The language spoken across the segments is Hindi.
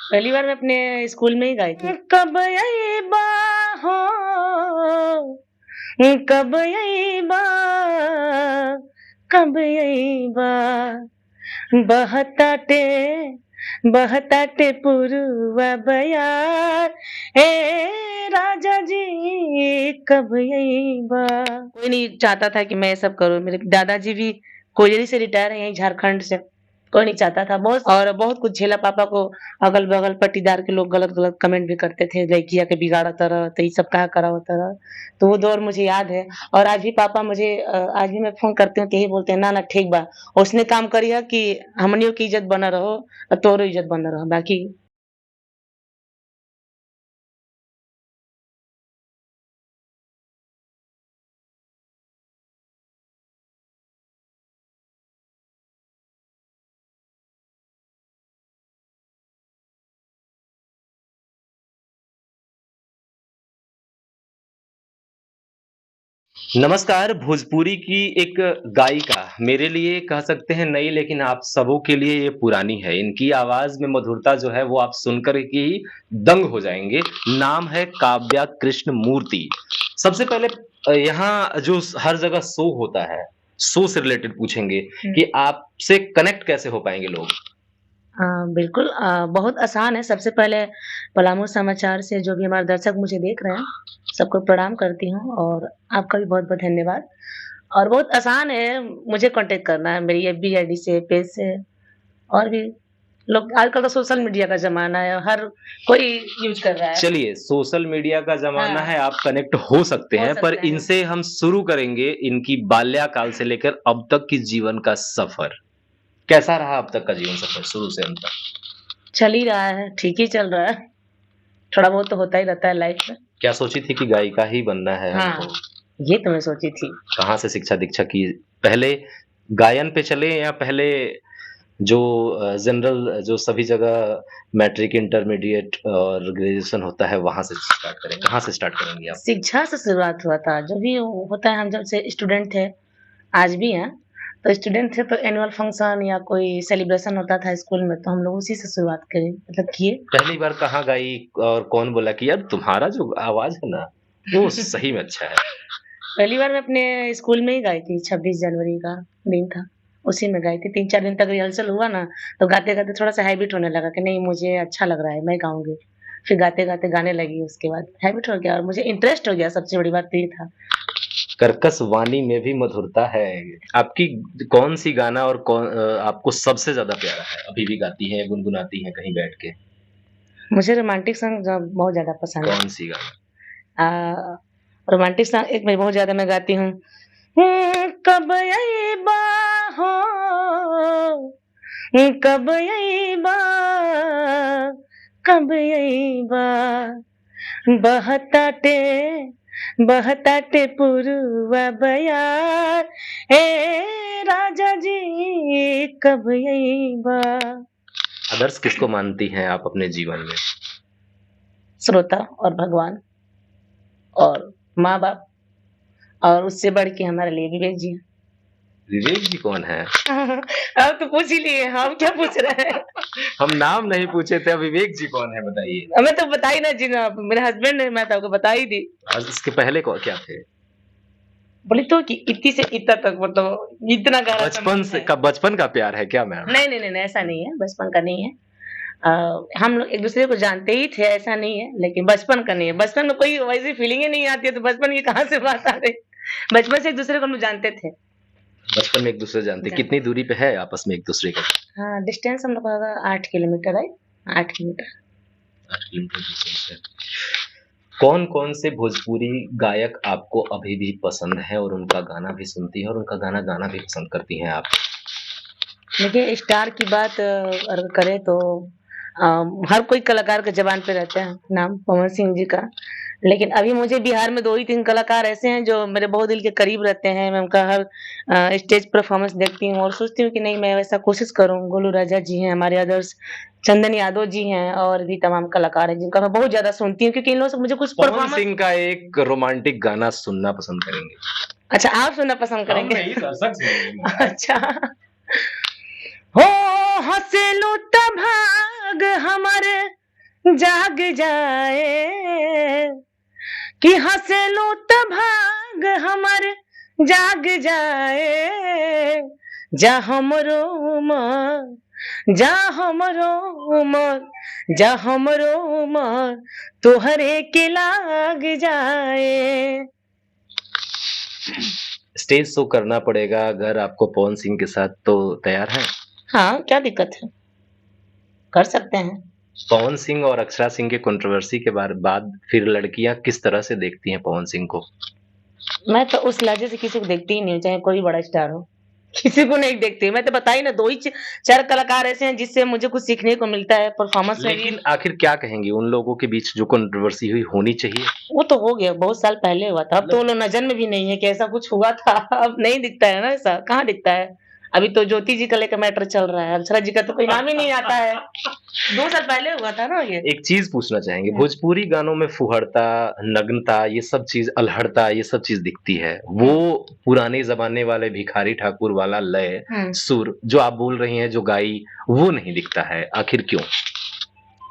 पहली बार मैं अपने स्कूल में ही गाई थी। कब अइबा हो, कब अइबा, कब अइबा, बहताटे बहताटे पुरवा बयार, ए राजा जी कब अइबा। कोई नहीं चाहता था कि मैं ये सब करूँ। मेरे दादाजी भी कोयली से रिटायर हैं यहीं झारखंड से। कोई नहीं चाहता था बहुत कुछ झेला पापा को। अगल-बगल पट्टीदार के लोग गलत-गलत कमेंट भी करते थे, लइकिया के बिगाड़त रह, त ई सब काहे करावत रह। तो वो दौर मुझे याद है और आज भी पापा मुझे आज भी मैं फ़ोन करती हूँ तो यही बोलते हैं, "ना, ना ठीक बा। ओसने काम करिहा कि हमनियों की इज़्ज़त बनल रहो और तोरो इज़्ज़त बनल रहो। बाकी नमस्कार, भोजपुरी की एक गायिका, मेरे लिए कह सकते हैं नई लेकिन आप सबों के लिए ये पुरानी है। इनकी आवाज़ में मधुरता जो है वो आप सुनकर के ही दंग हो जाएँगे। नाम है काव्या कृष्णमूर्ति। सबसे पहले यहाँ जो हर जगह शो होता है, शो से रिलेटेड पूछेंगे हुँ। कि आपसे कनेक्ट कैसे हो पाएँगे लोग? बिल्कुल बहुत आसान है। सबसे पहले पलामू समाचार से जो भी हमारे दर्शक मुझे देख रहे हैं, सबको प्रणाम करती हूँ और आपका भी बहुत-बहुत धन्यवाद। और बहुत आसान है मुझे कॉन्टैक्ट करना है मेरी एफबी आईडी से, पेज से और भी लोग आजकल तो सोशल मीडिया का ज़माना है, हर कोई यूज़ कर रहा है। चलिए, सोशल मीडिया का ज़माना हाँ, है, आप कनेक्ट हो सकते हो हैं, पर सकता है। इनसे हम शुरू करेंगे इनकी बाल्याकाल से लेकर अब तक की जीवन का सफ़र। कैसा रहा अब तक का जीवन सफ़र शुरू से अंत तक? चल ही रहा है, ठीक ही चल रहा है। थोड़ा बहुत तो होता ही रहता है लाइफ में। क्या सोची थी कि गायिका ही बनना है हाँ, हमको? ये तो मैं सोची थी। कहाँ से शिक्षा-दीक्षा की? पहले गायन पे चले या पहले जो जनरल जो सभी जगह मैट्रिक, इंटरमीडिएट और ग्रेजुएशन होता है, वहाँ से स्टार्ट करें? कहाँ से स्टार्ट करेंगी आप? शिक्षा से शुरुआत हुआ था, जो भी होता है हम जब से स्टूडेंट थे, आज भी हैं, तो स्टूडेंट थे तो एनुअल फंक्शन या कोई सेलिब्रेशन होता था स्कूल में तो हम लोग उसी से शुरुआत करी मतलब किए। पहली बार कहाँ गाई और कौन बोला कि यार तुम्हारा जो आवाज़ है ना, वो सही में अच्छा है? पहली बार मैं अपने स्कूल में ही गाई थी, 26 जनवरी का दिन था, उसी में गाई थी। 3-4 दिन तक रिहर्सल हुआ ना, तो गाते-गाते थोड़ा-सा हैबिट होने लगा कि नहीं मुझे अच्छा लग रहा है, मैं गाऊँगी। फिर गाते-गाते गाने लगी उसके बाद, हैबिट हो गया और मुझे इंटरेस्ट हो गया, सबसे बड़ी बात तो ये था। कर्कश वाणी में भी मधुरता है। आपकी कौन-सी गाना और आपको सबसे ज़्यादा प्यारा है? अभी भी गाती हैं, गुनगुनाती हैं कहीं बैठ के? मुझे रोमांटिक सॉन्ग बहुत ज़्यादा पसंद है। कौन-सी गाना? अ, रोमांटिक सॉन्ग एक मैं बहुत ज़्यादा मैं गाती हूँ। कब अइबा हो, कब अइबा, कब अइबा, बहताटे बहताटे पुरवा बयार, ए राजा जी कब अइबा। आदर्श किसको मानती हैं आप अपने जीवन में? श्रोता और भगवान और माँ-बाप और उससे बढ़ के हमारे लिए विवेक जी। विवेक जी कौन हैं? अब तो पूछ ही लिए, हम क्या पूछ रहे हैं? हम नाम नहीं पूछे थे, अब विवेक जी कौन है बताइए? हमें तो बता ही ना जी ना, मेरे हस्बैंड है, मैं तो आपको बता ही दी। आज इसके पहले क्या थे? बोली तो कि इत्ती से इत्ता तक मतलब इतना गहरा बचपन संबंध से है। बचपन का प्यार है क्या मैम? नहीं, नहीं, नहीं, नहीं, ऐसा नहीं है, बचपन का नहीं है। हम लोग एक-दूसरे को जानते ही थे, ऐसा नहीं है, लेकिन बचपन का नहीं है। बचपन में कोई वैसी फीलिंग ही नहीं आती है, तो बचपन की कहाँ से बात आ गई? बचपन से एक-दूसरे को हम लोग जानते थे। बचपन में एक-दूसरे जानते कितनी दूरी पे है आपस में एक-दूसरे के? हाँ, डिस्टेंस हम लोग का होगा 8 किलोमीटर है, 8 किलोमीटर। 8 किलोमीटर डिस्टेंस है। कौन-कौन से भोजपुरी गायक आपको अभी भी पसंद हैं और उनका गाना भी सुनती हैं और उनका गाना गाना भी पसंद करती हैं आप? देखिए, स्टार की बात अगर करें तो हर कोई कलाकार के ज़ुबान पे रहता है नाम पवन सिंह जी का। लेकिन अभी मुझे बिहार में 2 ही 3 कलाकार ऐसे हैं जो मेरे बहुत दिल के करीब रहते हैं। मैं उनका हर स्टेज परफ़ॉर्मेंस देखती हूँ और सोचती हूँ कि नहीं मैं वैसा कोशिश करूँ। गोलू राजा जी हैं, हमारे आदर्श चंदन यादव जी हैं और भी तमाम कलाकार हैं जिनका मैं बहुत ज़्यादा सुनती हूँ क्योंकि इन लोगों से मुझे कुछ पवन परफ़ॉर्मेंस सिंह का एक रोमांटिक गाना सुनना पसंद करेंगे। अच्छा आप सुनना पसंद हम करेंगे? नहीं, दर्शक सुनेंगे। अच्छा। हो हँसेलू त भाग हमर जाग जाए कि हंसलू त भाग हमर जाग जाए जा हमरो उमर जा हमरो उमर जा हमरो उमर तोहरे के लाग जाए। स्टेज शो करना पड़ेगा अगर आपको पवन सिंह के साथ, तो तैयार हैं? हाँ, क्या दिक्कत है? कर सकते हैं। पवन सिंह और अक्षरा सिंह के कंट्रोवर्सी के बाद फिर लड़कियां किस तरह से देखती हैं पवन सिंह को? मैं तो उस लहजे से किसी को देखती ही नहीं हूँ, चाहे कोई भी बड़ा स्टार हो। किसी को नहीं देखती। मैं तो बताई ना 2 ही 4 कलाकार ऐसे हैं जिससे मुझे कुछ सीखने को मिलता है परफॉर्मेंस में भी। लेकिन आखिर क्या कहेंगी उन लोगों के बीच जो कंट्रोवर्सी हुई, होनी चाहिए? वो तो हो गया, बहुत साल पहले हुआ था। अब तो वो लोग नज़र में भी नहीं है कि ऐसा कुछ हुआ था। अब नहीं दिखता है ना ऐसा, कहाँ दिखता है? अभी तो ज्योति जी का लेकर मैटर चल रहा है, अक्षरा जी का तो कोई नाम ही नहीं आता है। 2 साल पहले हुआ था ना ये। एक चीज़ पूछना चाहेंगे, हुँ। भोजपुरी गानों में फुहड़ता, नग्नता, ये सब चीज़, अल्हड़ता, ये सब चीज़ दिखती है। वो पुराने ज़माने वाले भिखारी ठाकुर वाला लय, हुँ। सुर जो आप बोल रही हैं, जो गाई, वो नहीं दिखता है, आखिर क्यों?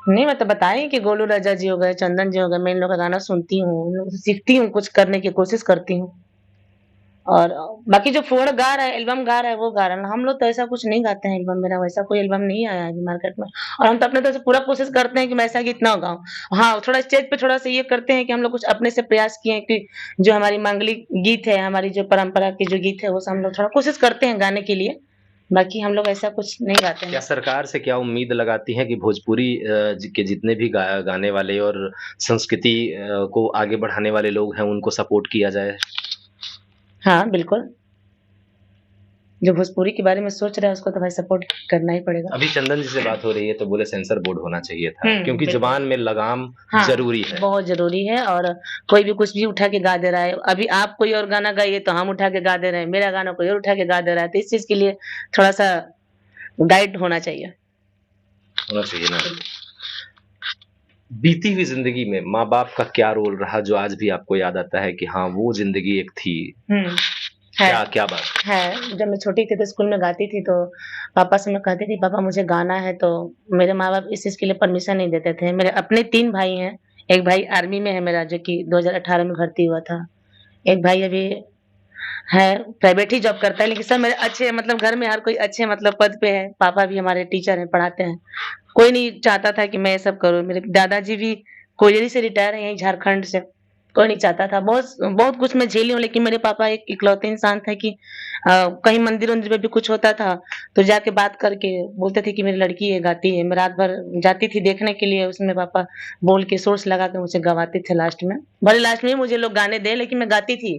नहीं, मैं तो बताई कि गोलू राजा जी हो गए, चंदन जी हो गए, मैं इन लोग का गाना सुनती हूँ, इन लोग से सीखती हूँ, कुछ करने की कोशिश करती हूँ। और बाकी जो फुहड़ गा रहा है, एल्बम गा रहा है, वो गा रहा है ना। हम लोग तो ऐसा कुछ नहीं गाते हैं एल्बम, मेरा वैसा कोई एल्बम नहीं आया है अभी मार्केट में। और हम तो अपने तरफ से पूरा कोशिश करते हैं कि मैं ऐसा गीत ना गाऊँ। हाँ, थोड़ा स्टेज पे थोड़ा-सा ये करते हैं कि हम लोग कुछ अपने से प्रयास किए हैं कि जो हमारी मांगलिक गीत है, हमारी जो परंपरा के जो गीत है, वो सब हम लोग थोड़ा कोशिश करते हैं गाने के लिए। बाकी हम लोग ऐसा कुछ नहीं गाते क्या हैं। सरकार से क्या उम्मीद लगाती हैं कि भोजपुरी के जितने भी गाने वाले और संस्कृति को आगे बढ़ाने वाले लोग हैं, उनको सपोर्ट किया जाए? हाँ, बिल्कुल। जो भोजपुरी के बारे में सोच रहा है, उसको तो भाई सपोर्ट करना ही पड़ेगा। अभी चंदन जी से बात हो रही है तो बोले सेंसर बोर्ड होना चाहिए था, क्योंकि बिल्कुल। ज़ुबान में लगाम हाँ, ज़रूरी है। बहुत ज़रूरी है और कोई भी कुछ भी उठा के गा दे रहा है। अभी आप कोई और गाना गाइए तो हम उठा के गा दे रहे हैं, मेरा गाना कोई और उठा के गा दे रहा है, तो इस चीज़ के लिए थोड़ा-सा गाइड होना चाहिए। होना चाहिए ना। बीती हुई ज़िंदगी में माँ-बाप का क्या रोल रहा जो आज भी आपको याद आता है कि हाँ, वो ज़िंदगी एक थी? हुँ, है। क्या क्या बात? है, जब मैं छोटी थी तो स्कूल में गाती थी तो पापा से मैं कहती थी पापा मुझे गाना है तो मेरे माँ-बाप इस चीज़ के लिए परमिशन नहीं देते थे। मेरे अपने 3 भाई हैं, एक भाई आर्मी में है मेरा जो कि 2018 में भर्ती हुआ था। एक भाई अभी है, प्राइवेट ही जॉब करता है लेकिन सब मेरे अच्छे मतलब घर में हर कोई अच्छे मतलब पद पे है। पापा भी हमारे टीचर हैं, पढ़ाते हैं। कोई नहीं चाहता था कि मैं ये सब करूँ। मेरे दादाजी भी कोयली से रिटायर हैं यहीं झारखंड से। कोई नहीं चाहता था। बहुत बहुत कुछ मैं झेली हूँ लेकिन मेरे पापा एक इकलौते इंसान थे कि कहीं मंदिर-वंदिर में भी कुछ होता था, तो जाके बात करके बोलते थे कि मेरी लड़की है, गाती है। मैं रात भर जाती थी देखने के लिए, उसमें पापा बोल के सोर्स लगा के मुझे गवाते थे लास्ट में। भले लास्ट में ही मुझे लोग गाने दें लेकिन मैं गाती थी।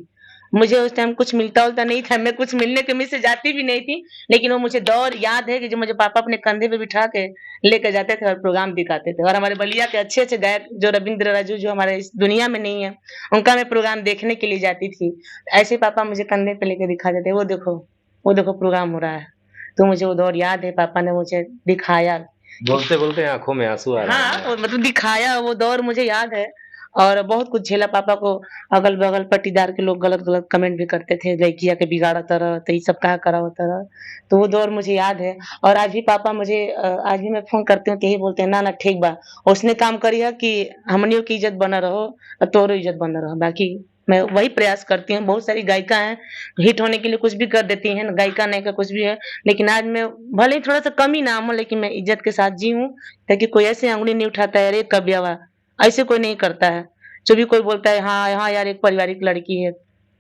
मुझे उस टाइम कुछ मिलता-विलता नहीं था, मैं कुछ मिलने की उम्मीद से जाती भी नहीं थी, लेकिन वो मुझे दौर याद है कि जो मुझे पापा अपने कंधे पे बिठा के लेके जाते थे और प्रोग्राम दिखाते थे। और हमारे बलिया के अच्छे-अच्छे गायक जो रवींद्र राजू जो हमारे इस दुनिया में नहीं है, उनका मैं प्रोग्राम देखने के लिए जाती थी। ऐसे ही पापा मुझे कंधे पे लेके दिखाते थे, वो देखो प्रोग्राम हो रहा है। तो मुझे वो दौर याद है, पापा ने मुझे दिखाया। बोलते-बोलते आँखों में आँसू आ रहे हाँ, हैं। वो मतलब दिखाया वो दौर मुझे याद है और बहुत कुछ झेला पापा को अगल-बगल पट्टीदार के लोग गलत-गलत कमेंट भी करते थे, लइकिया के बिगाड़त रह, त ई सब का करावत रह। तो वो दौर मुझे याद है और आज भी पापा मुझे आज भी मैं फ़ोन करती हूँ तो यही बोलते हैं, "ना, ना ठीक बा, ओसने काम करिहा कि हमनियों की इज़्ज़त बनल रहो और तोरो इज़्ज़त बनल रहो।" बाकी मैं वही प्रयास करती हूँ, बहुत सारी गायिका हैं, हिट होने के लिए कुछ भी कर देती हैं, गायिका नायिका कुछ भी है, लेकिन आज मैं भले ही थोड़ा-सा कम ही नाम हो लेकिन मैं इज़्ज़त के साथ जी हूँ ताकि कोई ऐसे उँगली नहीं उठाता है, "अरे कबियवा" ऐसे कोई नहीं करता है। जो भी कोई बोलता है, "हाँ, हाँ यार एक पारिवारिक लड़की है,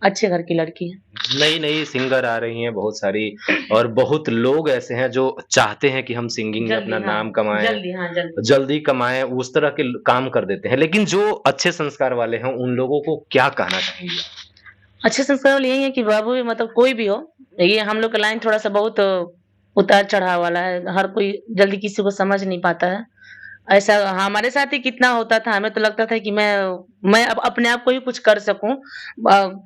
अच्छे घर की लड़की है।" नई-नई सिंगर आ रही हैं बहुत सारी, और बहुत लोग ऐसे हैं जो चाहते हैं कि हम सिंगिंग में अपना नाम कमाएँ, जल्दी। जल्दी कमाएँ, उस तरह के काम कर देते हैं। लेकिन जो अच्छे संस्कार वाले हैं, उन लोगों को क्या कहना चाहेंगी आप? अच्छे संस्कार वाले यही है कि बाबू भी मतलब कोई भी हो, ये हम लोग का लाइन थोड़ा-सा बहुत उतार-चढ़ाव वाला है, हर कोई जल्दी किसी को समझ नहीं पाता है। ऐसा हमारे साथ ही कितना होता था, हमें तो लगता था कि मैं अब अपने आप को ही कुछ कर सकूँ।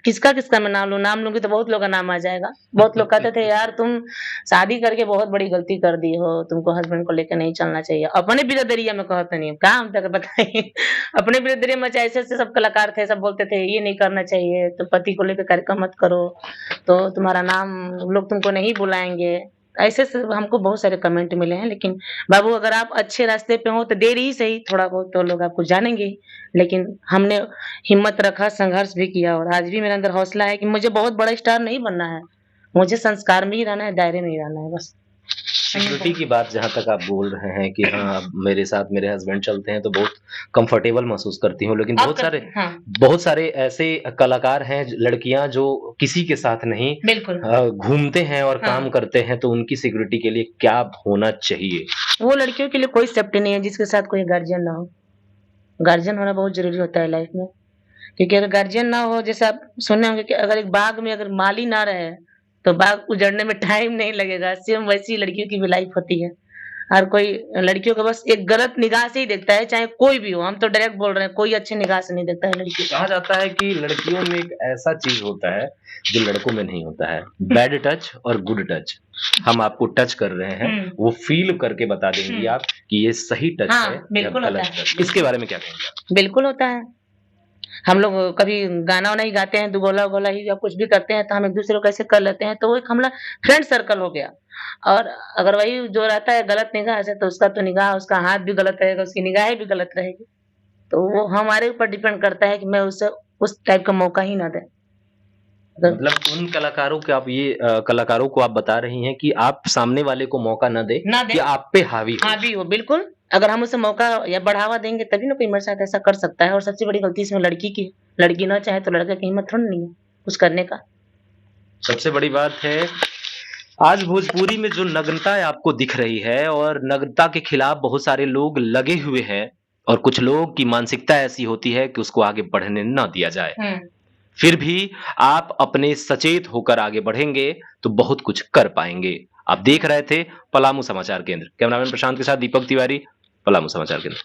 किसका-किसका मैं नाम लूँ? नाम लूँगी तो बहुत लोग का नाम आ जाएगा। बहुत लोग कहते थे, "यार तुम शादी करके बहुत बड़ी गलती कर दी हो, तुमको हस्बैंड को लेके नहीं चलना चाहिए।" अपने बिरादरिया में कहत नहीं, का हम तेके बताई? अपने बिरादरिया में चाहे ऐसे-ऐसे सब कलाकार थे, सब बोलते थे, "ये नहीं करना चाहिए, तुम पति को लेके कार्यक्रम मत करो, तो तुम्हारा नाम लोग तुमको नहीं बुलाएँगे।" ऐसे से हमको बहुत सारे कमेंट मिले हैं, लेकिन बाबू अगर आप अच्छे रास्ते पे हो तो देर ही सही, थोड़ा बहुत तो लोग आपको जानेंगे ही। लेकिन हमने हिम्मत रखा, संघर्ष भी किया और आज भी मेरे अंदर हौसला है कि मुझे बहुत बड़ा स्टार नहीं बनना है। मुझे संस्कार में ही रहना है, दायरे में ही रहना है बस। हमने सिक्योरिटी बहुत की बात जहाँ तक आप बोल रहे हैं कि हाँ, अब मेरे साथ मेरे हस्बैंड चलते हैं तो बहुत कंफर्टेबल महसूस करती हूँ, लेकिन आप करते हैं? हाँ, बहुत सारे ऐसे कलाकार हैं, लड़कियाँ जो किसी के साथ नहीं बिल्कुल। घूमते हैं और हाँ, काम करते हैं, तो उनकी सिक्योरिटी के लिए क्या होना चाहिए? वो लड़कियों के लिए कोई सेफ्टी नहीं है जिसके साथ कोई गार्जियन ना हो। गार्जियन होना बहुत ज़रूरी होता है लाइफ में। क्योंकि अगर गार्जियन ना हो, जैसे आप सुने होंगे कि अगर एक बाग में अगर माली ना रहे, तो बाग उजड़ने में टाइम नहीं लगेगा। सेम वैसी लड़कियों की भी लाइफ होती है। हर कोई लड़कियों को बस एक गलत निगाह से ही देखता है, चाहे कोई भी हो। हम तो डायरेक्ट बोल रहे हैं, कोई अच्छी निगाह से नहीं देखता है लड़कियों को। कहा जाता है कि लड़कियों में एक ऐसा चीज़ होता है, जो लड़कों में नहीं होता है, बैड टच और गुड टच। हम आपको टच कर रहे हैं, हुँ, वो फ़ील करके बता देंगी हुँ। आप कि ये सही टच है हाँ, या बिल्कुल होता गलत है। टच। इसके बारे में क्या कहेंगे आप? बिल्कुल होता है। हम लोग कभी गाना-वाना ही गाते हैं, दुगोला-वुगोला ही या कुछ भी करते हैं, तो हम एक-दूसरे को कैसे कर लेते हैं, तो वो एक हमारा फ्रेंड सर्कल हो गया। और अगर वही जो रहता है गलत निगाह से, तो उसका तो निगाह, उसका हाथ भी गलत रहेगा, उसकी निगाहें भी गलत रहेगी। तो वो हमारे ऊपर डिपेंड करता है कि मैं उसे उस टाइप का मौका ही ना दें। अगर मतलब उन कलाकारों के आप ये कलाकारों को आप बता रही हैं कि आप सामने वाले को मौका ना दें ना कि दें, आप पे हावी हो। हावी हो, बिल्कुल। अगर हम उसे मौका या बढ़ावा देंगे तभी ना कोई मेरे साथ ऐसा कर सकता है, और सबसे बड़ी गलती इसमें लड़की की है। लड़की ना चाहे तो लड़के की हिम्मत थोड़ी नहीं है, कुछ करने का। सबसे बड़ी बात है, आज भोजपुरी में जो नग्नता आपको दिख रही है और नग्नता के खिलाफ बहुत सारे लोग लगे हुए हैं और कुछ लोगों की मानसिकता ऐसी होती है कि उसको आगे बढ़ने ना दिया जाए। हुँ। फिर भी आप अपने सचेत होकर आगे बढ़ेंगे तो बहुत कुछ कर पाएँगे। आप देख रहे थे पलामू समाचार केंद्र। कैमरामैन प्रशांत के साथ दीपक तिवारी, पलामू समाचार केंद्र।